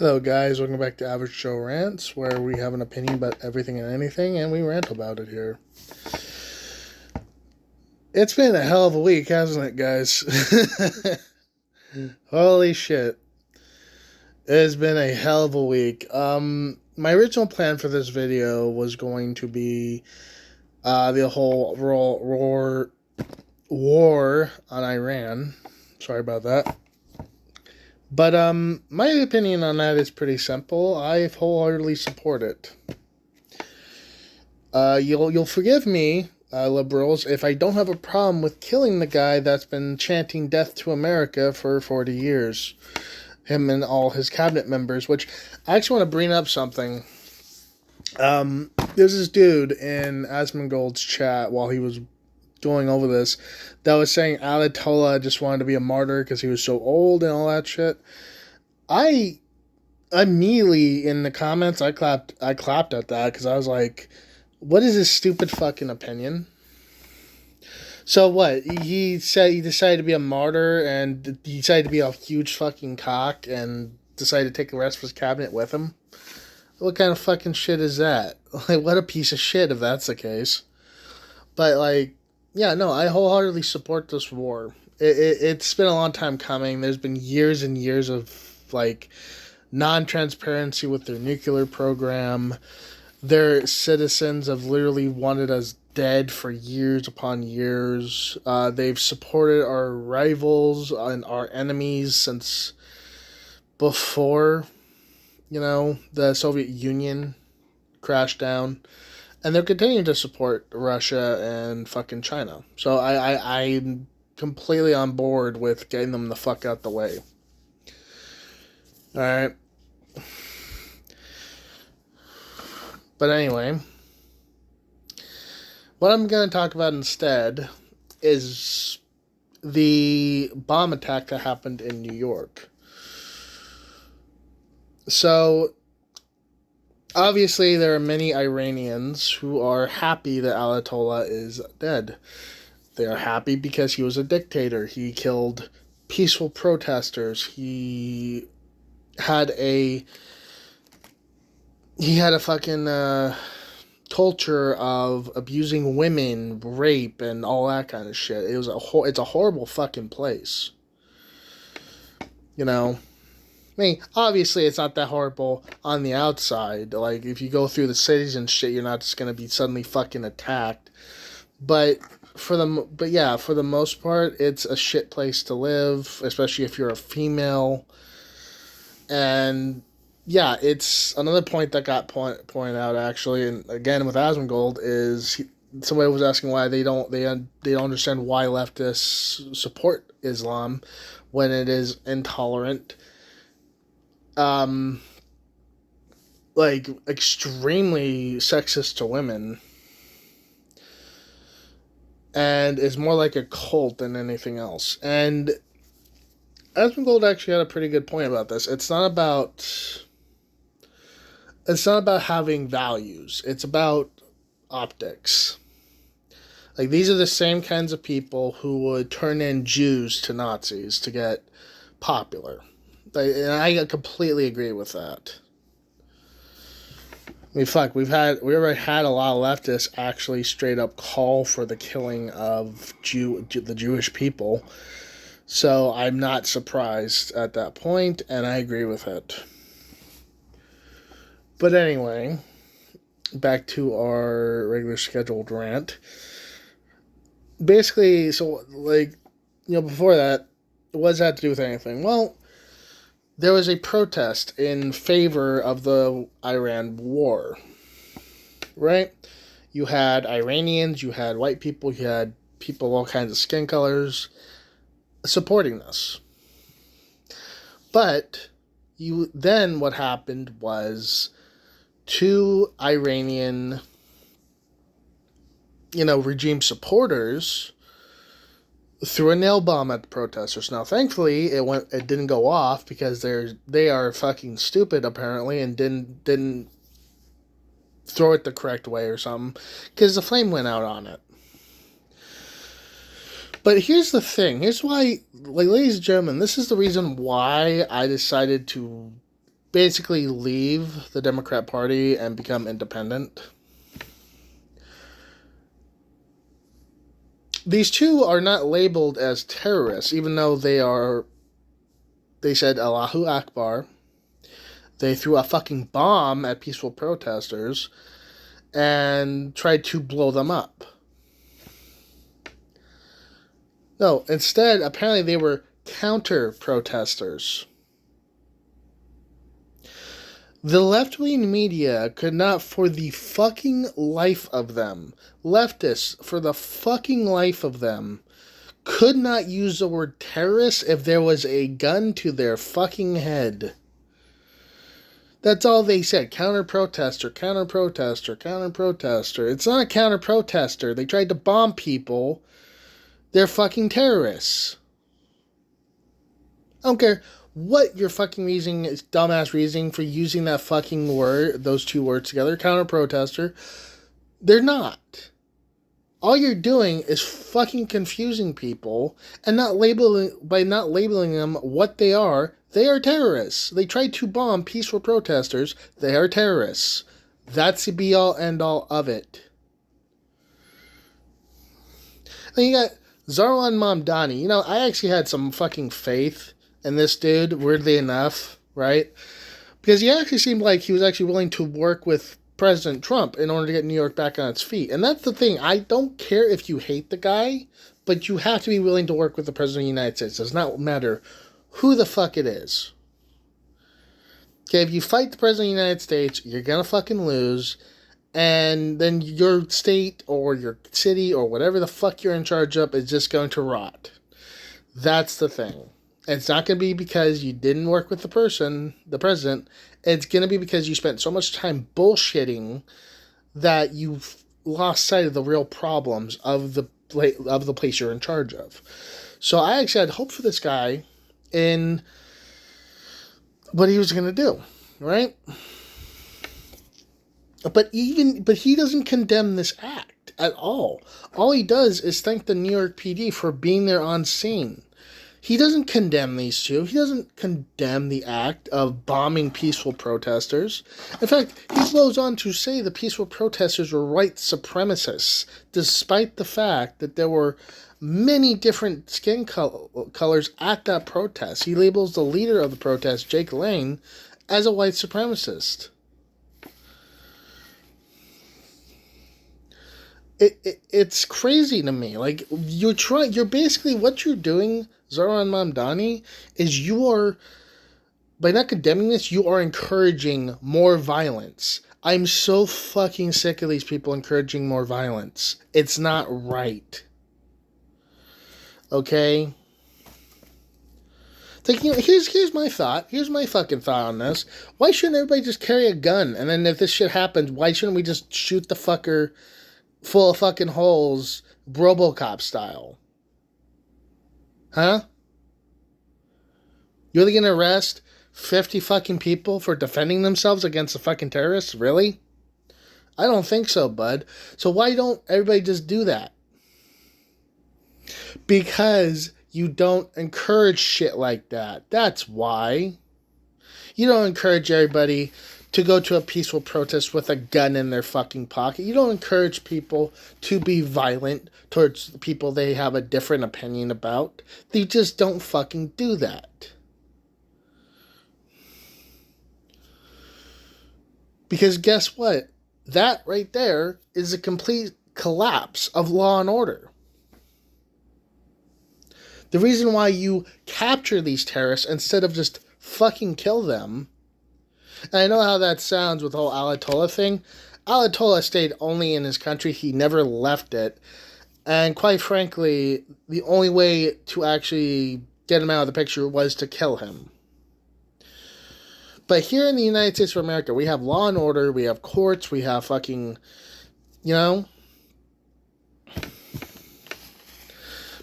Hello, guys. Welcome back to Average Joe Rants, where we have an opinion about everything and anything, and we rant about it here. It's been a hell of a week, hasn't it, guys? Holy shit. It has been a hell of a week. My original plan for this video was going to be the whole war on Iran. Sorry about that. But my opinion on that is pretty simple. I wholeheartedly support it. You'll forgive me, liberals, if I don't have a problem with killing the guy that's been chanting death to America for 40 years. Him and all his cabinet members, which I actually want to bring up something. There's this dude in Asmongold's chat while he was going over this that was saying Ayatollah just wanted to be a martyr because he was so old and all that shit. I immediately in the comments I clapped at that because I was like, what is this stupid fucking opinion? So what? He said he decided to be a martyr and he decided to be a huge fucking cock and decided to take the rest of his cabinet with him. What kind of fucking shit is that? Like, what a piece of shit if that's the case. But like, yeah, no, I wholeheartedly support this war. It's been a long time coming. There's been years and years of like non-transparency with their nuclear program. Their citizens have literally wanted us dead for years upon years. They've supported our rivals and our enemies since before, the Soviet Union crashed down. And they're continuing to support Russia and fucking China. So I'm completely on board with getting them the fuck out the way. Alright. But anyway, what I'm going to talk about instead is the bomb attack that happened in New York. So, obviously, there are many Iranians who are happy that Ayatollah is dead. They are happy because he was a dictator. He killed peaceful protesters. He had a fucking culture of abusing women, rape, and all that kind of shit. It's a horrible fucking place. I mean, obviously, it's not that horrible on the outside. Like, if you go through the cities and shit, you're not just gonna be suddenly fucking attacked. But for the most part, it's a shit place to live, especially if you're a female. And yeah, it's another point that got pointed out actually, and again with Asmongold is somebody was asking why they don't understand why leftists support Islam when it is intolerant. Like extremely sexist to women and is more like a cult than anything else. And Asmongold actually had a pretty good point about this. It's not about having values. It's about optics. Like, these are the same kinds of people who would turn in Jews to Nazis to get popular. And I completely agree with that. I mean, fuck, we already had a lot of leftists actually straight up call for the killing of the Jewish people. So I'm not surprised at that point, and I agree with it. But anyway, back to our regular scheduled rant. Basically, so, like, before that, what does that have to do with anything? Well, there was a protest in favor of the Iran war, right? You had Iranians, you had white people, you had people of all kinds of skin colors supporting this. But then what happened was two Iranian, regime supporters threw a nail bomb at the protesters. Now, thankfully, it didn't go off because they are fucking stupid apparently and didn't throw it the correct way or something because the flame went out on it. But here's the thing. Here's why, like, ladies and gentlemen, this is the reason why I decided to basically leave the Democrat Party and become independent. These two are not labeled as terrorists, even though they said Allahu Akbar. They threw a fucking bomb at peaceful protesters and tried to blow them up. No, instead, apparently they were counter-protesters. The left-wing media could not, for the fucking life of them, leftists, for the fucking life of them, could not use the word terrorist if there was a gun to their fucking head. That's all they said. Counter-protester, counter-protester, counter-protester. It's not a counter-protester. They tried to bomb people. They're fucking terrorists. I don't care what your fucking reasoning is, dumbass reasoning for using that fucking word, those two words together, counter-protester. They're not. All you're doing is fucking confusing people and not labeling them what they are. They are terrorists. They tried to bomb peaceful protesters. They are terrorists. That's the be-all, end-all of it. Then you got Zarwan Mamdani. I actually had some fucking faith in this dude, weirdly enough, right? Because he actually seemed like he was actually willing to work with President Trump in order to get New York back on its feet. And that's the thing. I don't care if you hate the guy, but you have to be willing to work with the President of the United States. It does not matter who the fuck it is. Okay, if you fight the President of the United States, you're gonna fucking lose. And then your state or your city or whatever the fuck you're in charge of is just going to rot. That's the thing. It's not going to be because you didn't work with the president. It's going to be because you spent so much time bullshitting that you've lost sight of the real problems of the place you're in charge of. So I actually had hope for this guy in what he was going to do, right? But he doesn't condemn this act at all. All he does is thank the New York PD for being there on scene. He doesn't condemn these two. He doesn't condemn the act of bombing peaceful protesters. In fact, he goes on to say the peaceful protesters were white supremacists, despite the fact that there were many different skin colors at that protest. He labels the leader of the protest, Jake Lane, as a white supremacist. It's crazy to me. Like, you're basically, what you're doing, Zarwan Mamdani, is by not condemning this, you are encouraging more violence. I'm so fucking sick of these people encouraging more violence. It's not right. Okay? It's like, here's my thought. Here's my fucking thought on this. Why shouldn't everybody just carry a gun? And then if this shit happens, why shouldn't we just shoot the fucker full of fucking holes, RoboCop style? Huh? You're really gonna arrest 50 fucking people for defending themselves against the fucking terrorists? Really? I don't think so, bud. So why don't everybody just do that? Because you don't encourage shit like that. That's why. You don't encourage everybody to go to a peaceful protest with a gun in their fucking pocket. You don't encourage people to be violent towards the people they have a different opinion about. They just don't fucking do that. Because guess what? That right there is a complete collapse of law and order. The reason why you capture these terrorists instead of just fucking kill them. And I know how that sounds with the whole Ayatollah thing. Ayatollah stayed only in his country. He never left it. And quite frankly, the only way to actually get him out of the picture was to kill him. But here in the United States of America, we have law and order, we have courts, we have fucking,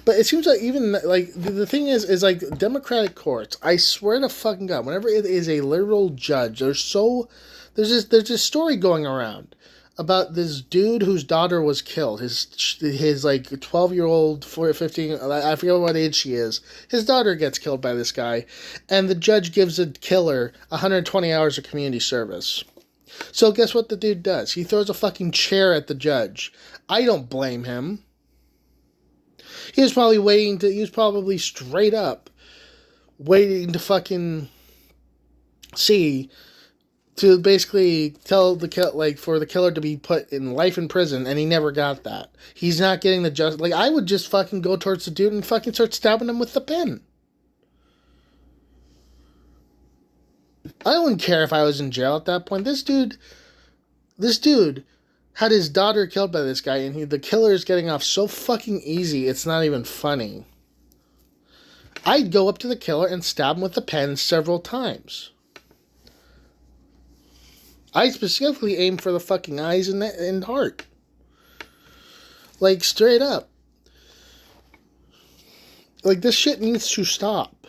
But it seems like even, like, the thing is like, Democratic courts, I swear to fucking God, whenever it is a literal judge, there's this story going around about this dude whose daughter was killed. His like 12-year-old, 15, I forget what age she is. His daughter gets killed by this guy, and the judge gives the killer 120 hours of community service. So guess what the dude does? He throws a fucking chair at the judge. I don't blame him. He was probably straight up waiting to fucking see, to basically tell for the killer to be put in life in prison, and he never got that. He's not getting the justice. Like, I would just fucking go towards the dude and fucking start stabbing him with the pen. I wouldn't care if I was in jail at that point. This dude had his daughter killed by this guy, and the killer is getting off so fucking easy, it's not even funny. I'd go up to the killer and stab him with the pen several times. I specifically aim for the fucking eyes and heart. Like, straight up. Like, this shit needs to stop.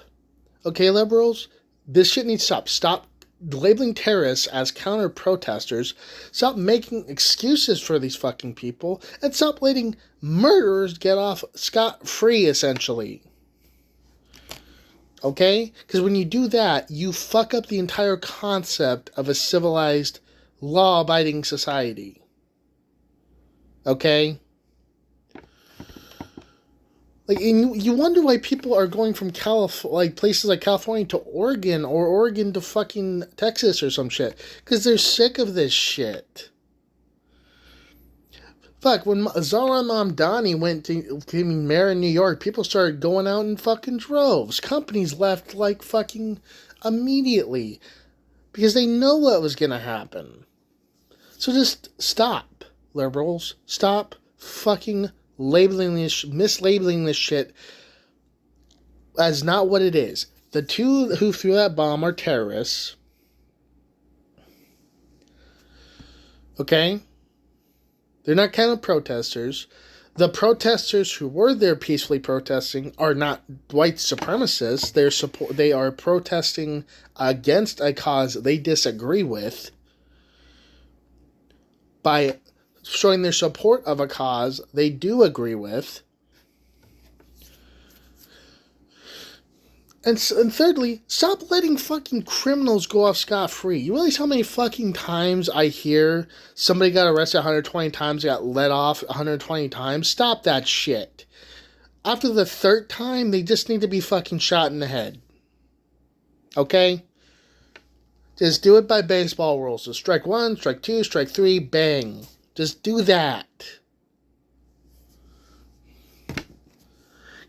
Okay, liberals? This shit needs to stop. Stop labeling terrorists as counter-protesters. Stop making excuses for these fucking people. And stop letting murderers get off scot-free, essentially. Okay? Because when you do that, you fuck up the entire concept of a civilized, law-abiding society. Okay? Like, and you wonder why people are going from places like California to Oregon, or Oregon to fucking Texas or some shit. Because they're sick of this shit. Fuck, when Zohran Mamdani went to be mayor in New York, people started going out in fucking droves. Companies left like fucking immediately. Because they know what was going to happen. So just stop, liberals. Stop fucking mislabeling this shit as not what it is. The two who threw that bomb are terrorists. Okay? They're not counter-protesters. The protesters who were there peacefully protesting are not white supremacists. They are protesting against a cause they disagree with by showing their support of a cause they do agree with. And thirdly, stop letting fucking criminals go off scot-free. You realize how many fucking times I hear somebody got arrested 120 times, got let off 120 times? Stop that shit. After the third time, they just need to be fucking shot in the head. Okay? Just do it by baseball rules. So strike one, strike two, strike three, bang. Just do that.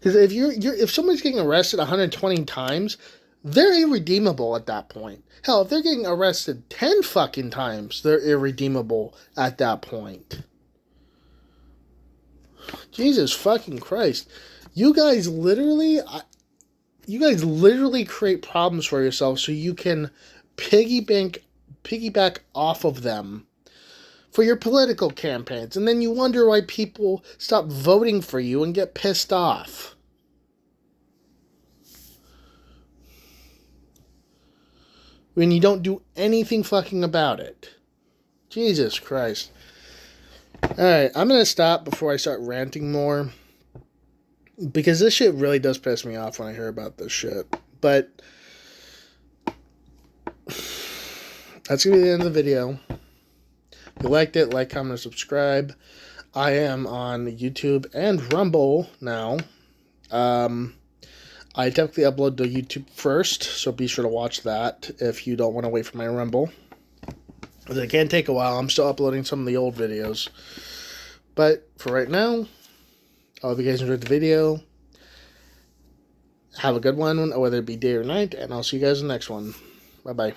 Because if somebody's getting arrested 120 times, they're irredeemable at that point. Hell, if they're getting arrested 10 fucking times, they're irredeemable at that point. Jesus fucking Christ. You guys literally create problems for yourselves so you can piggyback off of them for your political campaigns, and then you wonder why people stop voting for you and get pissed off. When you don't do anything fucking about it. Jesus Christ. Alright, I'm gonna stop before I start ranting more, because this shit really does piss me off when I hear about this shit. But that's gonna be the end of the video. If you liked it, like, comment, and subscribe. I am on YouTube and Rumble now. I typically upload to YouTube first, so be sure to watch that if you don't want to wait for my Rumble. It can take a while. I'm still uploading some of the old videos. But for right now, I hope you guys enjoyed the video. Have a good one, whether it be day or night, and I'll see you guys in the next one. Bye-bye.